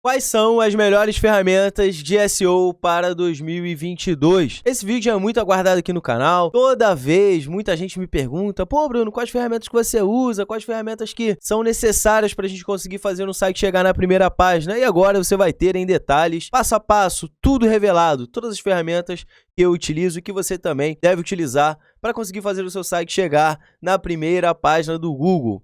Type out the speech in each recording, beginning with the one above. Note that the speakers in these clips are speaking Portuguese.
Quais são as melhores ferramentas de SEO para 2022? Esse vídeo é muito aguardado aqui no canal. Toda vez, muita gente me pergunta: pô, Bruno, quais ferramentas que você usa? Quais ferramentas que são necessárias para a gente conseguir fazer um site chegar na primeira página? E agora você vai ter em detalhes, passo a passo, tudo revelado. Todas as ferramentas que eu utilizo e que você também deve utilizar para conseguir fazer o seu site chegar na primeira página do Google.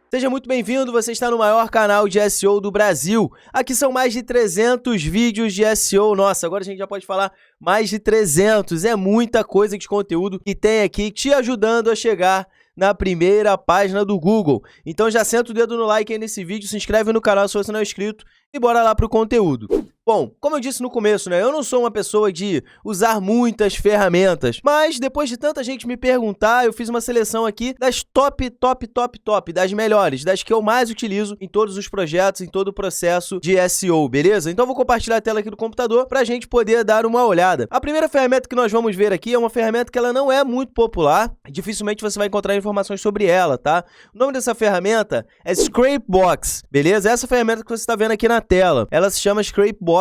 Seja muito bem-vindo, você está no maior canal de SEO do Brasil. Aqui são mais de 300 vídeos de SEO. Nossa, agora a gente já pode falar mais de 300. É muita coisa de conteúdo que tem aqui te ajudando a chegar na primeira página do Google. Então já senta o dedo no like aí nesse vídeo, se inscreve no canal se você não é inscrito e bora lá pro conteúdo. Bom, como eu disse no começo, né, eu não sou uma pessoa de usar muitas ferramentas, mas depois de tanta gente me perguntar, eu fiz uma seleção aqui das top, das melhores, das que eu mais utilizo em todos os projetos, em todo o processo de SEO, beleza? Então eu vou compartilhar a tela aqui do computador pra gente poder dar uma olhada. A primeira ferramenta que nós vamos ver aqui é uma ferramenta que ela não é muito popular, dificilmente você vai encontrar informações sobre ela, tá? O nome dessa ferramenta é Scrapebox, beleza? Essa ferramenta que você está vendo aqui na tela, ela se chama Scrapebox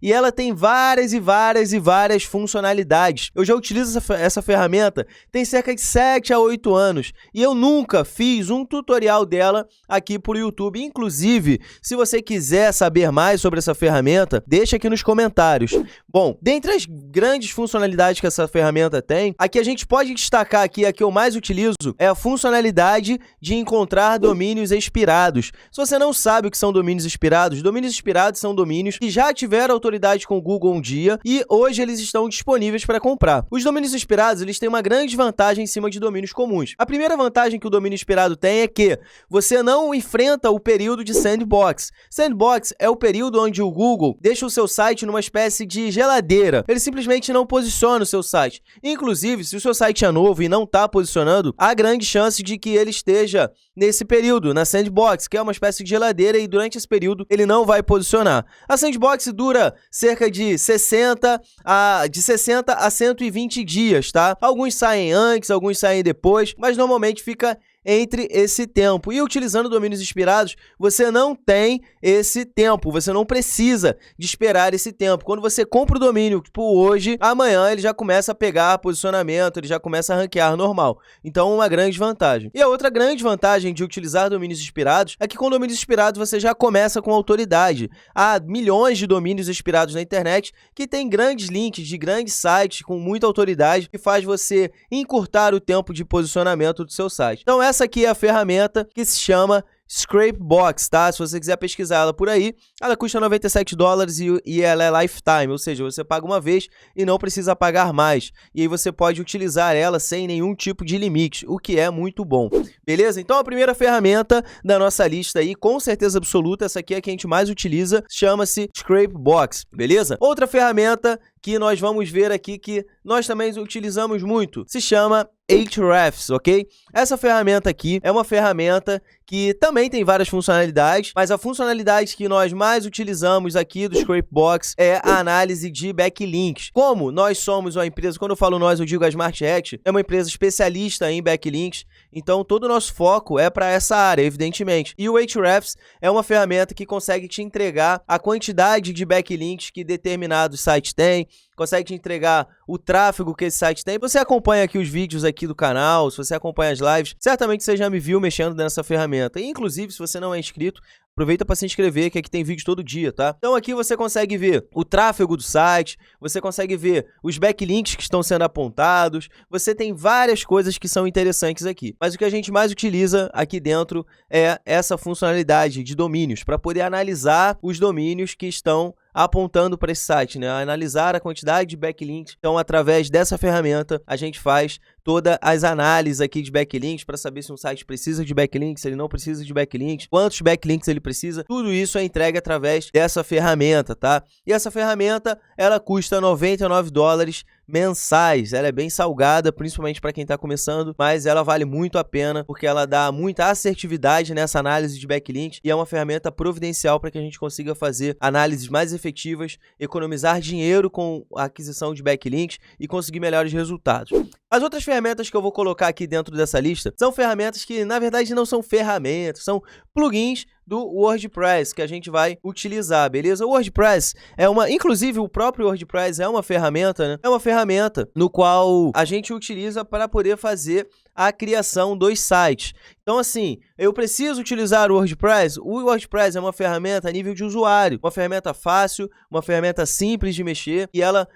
e ela tem várias funcionalidades. Eu já utilizo essa ferramenta tem cerca de 7 a 8 anos e eu nunca fiz um tutorial dela aqui por YouTube. Inclusive, se você quiser saber mais sobre essa ferramenta, deixa aqui nos comentários. Bom, dentre as grandes funcionalidades que essa ferramenta tem, aqui a gente pode destacar aqui, a que eu mais utilizo, é a funcionalidade de encontrar domínios expirados. Se você não sabe o que são domínios expirados são domínios que já tiveram autoridade com o Google um dia e hoje eles estão disponíveis para comprar. Os domínios expirados, eles têm uma grande vantagem em cima de domínios comuns. A primeira vantagem que o domínio expirado tem é que você não enfrenta o período de sandbox. Sandbox é o período onde o Google deixa o seu site numa espécie de geladeira. Ele simplesmente não posiciona o seu site. Inclusive, se o seu site é novo e não está posicionando, há grande chance de que ele esteja nesse período, na sandbox, que é uma espécie de geladeira, e durante esse período ele não vai posicionar. A sandbox dura cerca de 60 a 120 dias, tá? Alguns saem antes, alguns saem depois, mas normalmente fica entre esse tempo. E utilizando domínios expirados, você não tem esse tempo, você não precisa de esperar esse tempo. Quando você compra o domínio, tipo hoje, amanhã ele já começa a pegar posicionamento, ele já começa a ranquear normal. Então, uma grande vantagem. E a outra grande vantagem de utilizar domínios expirados é que com domínios expirados você já começa com autoridade. Há milhões de domínios expirados na internet que tem grandes links de grandes sites com muita autoridade que faz você encurtar o tempo de posicionamento do seu site. Então, essa aqui é a ferramenta que se chama Scrapebox, tá? Se você quiser pesquisar ela por aí, ela custa $97 e ela é lifetime, ou seja, você paga uma vez e não precisa pagar mais. E aí você pode utilizar ela sem nenhum tipo de limite, o que é muito bom. Beleza? Então a primeira ferramenta da nossa lista aí, com certeza absoluta, essa aqui é a que a gente mais utiliza, chama-se Scrapebox, beleza? Outra ferramenta que nós vamos ver aqui que nós também utilizamos muito, se chama Ahrefs, ok? Essa ferramenta aqui é uma ferramenta que também tem várias funcionalidades, mas a funcionalidade que nós mais utilizamos aqui do Scrapebox é a análise de backlinks. Como nós somos uma empresa, quando eu falo nós, eu digo a SmartReact, é uma empresa especialista em backlinks, então todo o nosso foco é para essa área, evidentemente. E o Ahrefs é uma ferramenta que consegue te entregar a quantidade de backlinks que determinados sites têm, consegue te entregar o tráfego que esse site tem. Você acompanha aqui os vídeos aqui do canal, se você acompanha as lives, certamente você já me viu mexendo nessa ferramenta. E, inclusive, se você não é inscrito, aproveita para se inscrever, que aqui tem vídeo todo dia, tá? Então aqui você consegue ver o tráfego do site, você consegue ver os backlinks que estão sendo apontados, você tem várias coisas que são interessantes aqui. Mas o que a gente mais utiliza aqui dentro é essa funcionalidade de domínios, para poder analisar os domínios que estão apontando para esse site, né? Analisar a quantidade de backlinks. Então, através dessa ferramenta, a gente faz todas as análises aqui de backlinks para saber se um site precisa de backlinks, se ele não precisa de backlinks, quantos backlinks ele precisa. Tudo isso é entregue através dessa ferramenta, tá? E essa ferramenta, ela custa $99 mensais. Ela é bem salgada, principalmente para quem está começando, mas ela vale muito a pena porque ela dá muita assertividade nessa análise de backlinks e é uma ferramenta providencial para que a gente consiga fazer análises mais efetivas, economizar dinheiro com a aquisição de backlinks e conseguir melhores resultados. As outras ferramentas que eu vou colocar aqui dentro dessa lista são ferramentas que, na verdade, não são ferramentas, são plugins do WordPress que a gente vai utilizar, beleza? O WordPress inclusive o próprio WordPress é uma ferramenta, né? É uma ferramenta no qual a gente utiliza para poder fazer a criação dos sites. Então, assim, eu preciso utilizar o WordPress? O WordPress é uma ferramenta a nível de usuário, uma ferramenta fácil, uma ferramenta simples de mexer e ela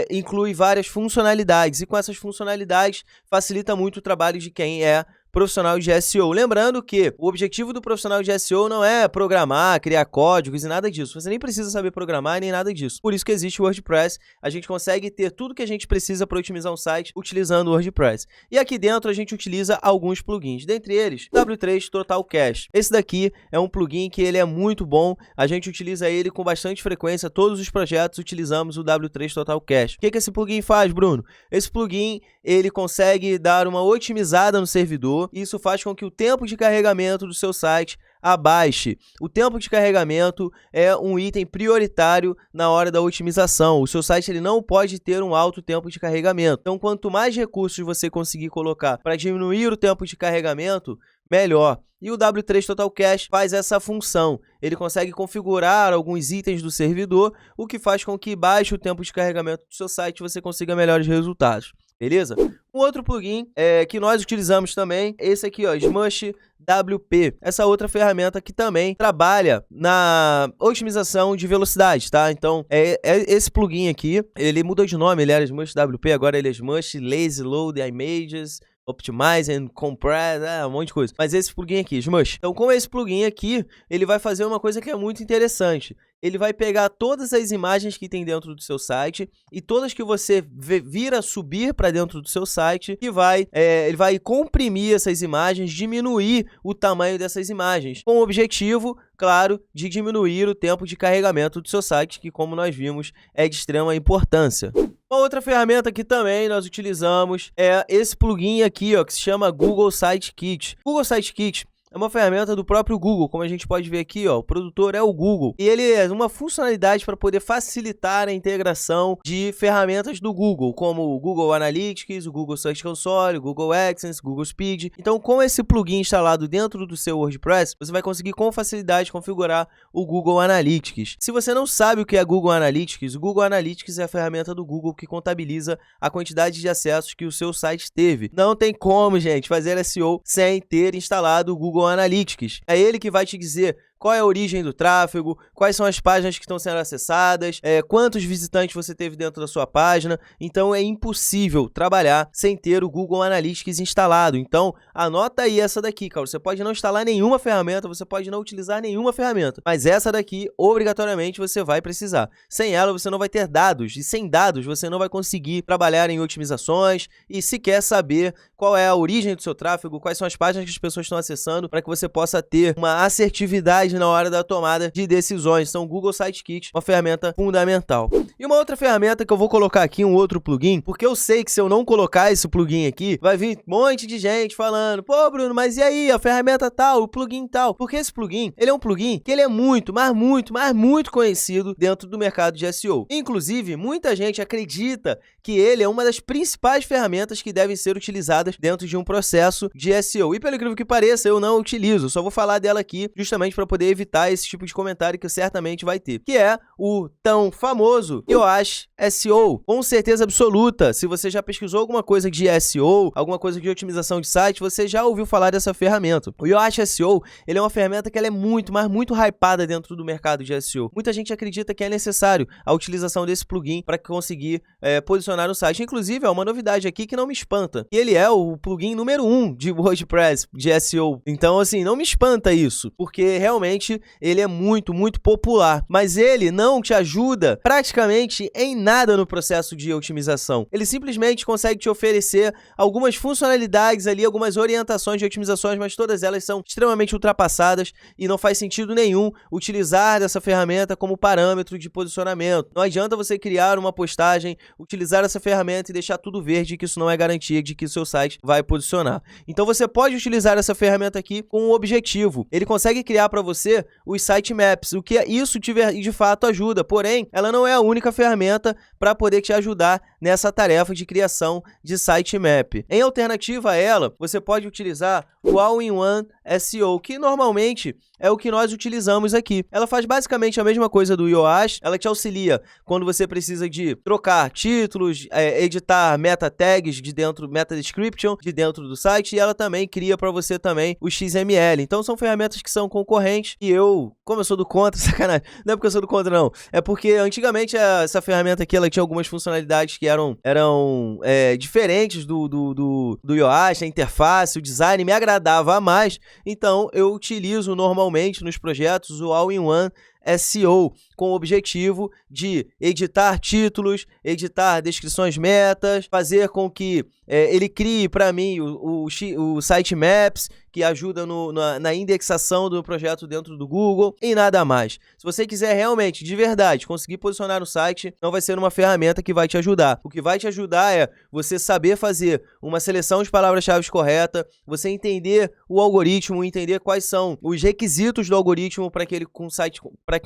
inclui várias funcionalidades e com essas funcionalidades facilita muito o trabalho de quem é profissional de SEO. Lembrando que o objetivo do profissional de SEO não é programar, criar códigos e nada disso. Você nem precisa saber programar nem nada disso. Por isso que existe o WordPress. A gente consegue ter tudo que a gente precisa para otimizar um site utilizando o WordPress. E aqui dentro a gente utiliza alguns plugins. Dentre eles, W3 Total Cache. Esse daqui é um plugin que ele é muito bom. A gente utiliza ele com bastante frequência. Todos os projetos utilizamos o W3 Total Cache. O que esse plugin faz, Bruno? Esse plugin ele consegue dar uma otimizada no servidor. Isso faz com que o tempo de carregamento do seu site abaixe. O tempo de carregamento é um item prioritário na hora da otimização. O seu site ele não pode ter um alto tempo de carregamento. Então, quanto mais recursos você conseguir colocar para diminuir o tempo de carregamento, melhor. E o W3 Total Cache faz essa função. Ele consegue configurar alguns itens do servidor, o que faz com que baixe o tempo de carregamento do seu site e você consiga melhores resultados. Beleza? Um outro plugin que nós utilizamos também, esse aqui, ó, Smush WP. Essa outra ferramenta que também trabalha na otimização de velocidade, tá? Então, esse plugin aqui, ele mudou de nome, ele era Smush WP, agora ele é Smush Lazy Load Images, Optimize and Compress, um monte de coisa. Mas esse plugin aqui, Smush. Então, com esse plugin aqui, ele vai fazer uma coisa que é muito interessante. Ele vai pegar todas as imagens que tem dentro do seu site e todas que você vir a subir para dentro do seu site e ele vai comprimir essas imagens, diminuir o tamanho dessas imagens, com o objetivo, claro, de diminuir o tempo de carregamento do seu site, que, como nós vimos, é de extrema importância. Uma outra ferramenta que também nós utilizamos é esse plugin aqui, ó, que se chama Google Sitekit. Google Sitekit é uma ferramenta do próprio Google, como a gente pode ver aqui, ó, o produtor é o Google. E ele é uma funcionalidade para poder facilitar a integração de ferramentas do Google, como o Google Analytics, o Google Search Console, o Google AdSense, o Google Speed. Então, com esse plugin instalado dentro do seu WordPress, você vai conseguir com facilidade configurar o Google Analytics. Se você não sabe o que é Google Analytics, o Google Analytics é a ferramenta do Google que contabiliza a quantidade de acessos que o seu site teve. Não tem como, gente, fazer SEO sem ter instalado o Google Analytics. É ele que vai te dizer qual é a origem do tráfego, quais são as páginas que estão sendo acessadas, quantos visitantes você teve dentro da sua página. Então é impossível trabalhar sem ter o Google Analytics instalado. Então anota aí essa daqui, cara. Você pode não instalar nenhuma ferramenta, você pode não utilizar nenhuma ferramenta, mas essa daqui obrigatoriamente você vai precisar. Sem ela você não vai ter dados e sem dados você não vai conseguir trabalhar em otimizações e se quer saber qual é a origem do seu tráfego, quais são as páginas que as pessoas estão acessando para que você possa ter uma assertividade na hora da tomada de decisões. Então, o Google Sitekit, uma ferramenta fundamental. E uma outra ferramenta que eu vou colocar aqui, um outro plugin, porque eu sei que se eu não colocar esse plugin aqui, vai vir um monte de gente falando, pô, Bruno, mas e aí, a ferramenta tal, o plugin tal? Porque esse plugin, ele é um plugin que ele é muito, mas muito conhecido dentro do mercado de SEO. Inclusive, muita gente acredita que ele é uma das principais ferramentas que devem ser utilizadas dentro de um processo de SEO. E pelo incrível que pareça, eu não utilizo, só vou falar dela aqui justamente para poder evitar esse tipo de comentário que certamente vai ter, que é o tão famoso Yoast SEO. Com certeza absoluta, se você já pesquisou alguma coisa de SEO, alguma coisa de otimização de site, você já ouviu falar dessa ferramenta. O Yoast SEO, ele é uma ferramenta que ela é muito, mas muito hypada dentro do mercado de SEO. Muita gente acredita que é necessário a utilização desse plugin para conseguir posicionar o site. Inclusive, é uma novidade aqui que não me espanta. E ele é o plugin número 1 de WordPress, de SEO. Então, assim, não me espanta isso, porque realmente ele é muito popular, mas ele não te ajuda praticamente em nada no processo de otimização. Ele simplesmente consegue te oferecer algumas funcionalidades ali, algumas orientações de otimizações, mas todas elas são extremamente ultrapassadas e não faz sentido nenhum utilizar essa ferramenta como parâmetro de posicionamento. Não adianta você criar uma postagem, utilizar essa ferramenta e deixar tudo verde, que isso não é garantia de que o seu site vai posicionar. Então você pode utilizar essa ferramenta aqui com um objetivo. Ele consegue criar para você os sitemaps, o que isso de fato ajuda, porém, ela não é a única ferramenta para poder te ajudar nessa tarefa de criação de sitemap. Em alternativa a ela, você pode utilizar o All-in-One SEO, que normalmente é o que nós utilizamos aqui. Ela faz basicamente a mesma coisa do Yoast, ela te auxilia quando você precisa de trocar títulos, editar meta tags de dentro, meta description de dentro do site, e ela também cria para você também o XML. Então são ferramentas que são concorrentes, e como eu sou do contra, sacanagem, não é porque eu sou do contra não, é porque antigamente essa ferramenta aqui, ela tinha algumas funcionalidades que eram diferentes do Yoast, a interface, o design me agradava mais, então eu utilizo normalmente nos projetos o All-in-One SEO, com o objetivo de editar títulos, editar descrições metas, fazer com que ele crie para mim o sitemaps, que ajuda na indexação do projeto dentro do Google e nada mais. Se você quiser realmente, de verdade, conseguir posicionar no site, não vai ser uma ferramenta que vai te ajudar. O que vai te ajudar é você saber fazer uma seleção de palavras-chave correta, você entender o algoritmo, entender quais são os requisitos do algoritmo para que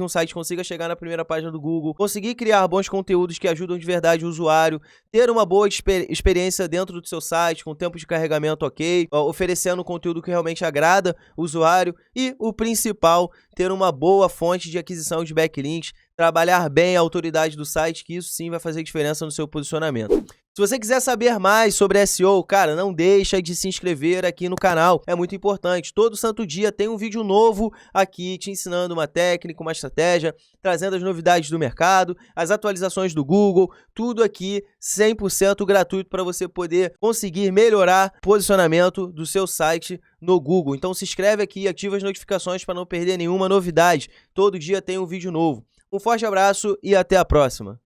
um site consiga chegar na primeira página do Google, conseguir criar bons conteúdos que ajudam de verdade o usuário, ter uma boa experiência dentro do seu site, com tempo de carregamento ok, oferecendo conteúdo que realmente agrada o usuário e, o principal, ter uma boa fonte de aquisição de backlinks, trabalhar bem a autoridade do site, que isso sim vai fazer diferença no seu posicionamento. Se você quiser saber mais sobre SEO, cara, não deixa de se inscrever aqui no canal, é muito importante. Todo santo dia tem um vídeo novo aqui te ensinando uma técnica, uma estratégia, trazendo as novidades do mercado, as atualizações do Google, tudo aqui 100% gratuito para você poder conseguir melhorar o posicionamento do seu site no Google. Então se inscreve aqui e ativa as notificações para não perder nenhuma novidade. Todo dia tem um vídeo novo. Um forte abraço e até a próxima.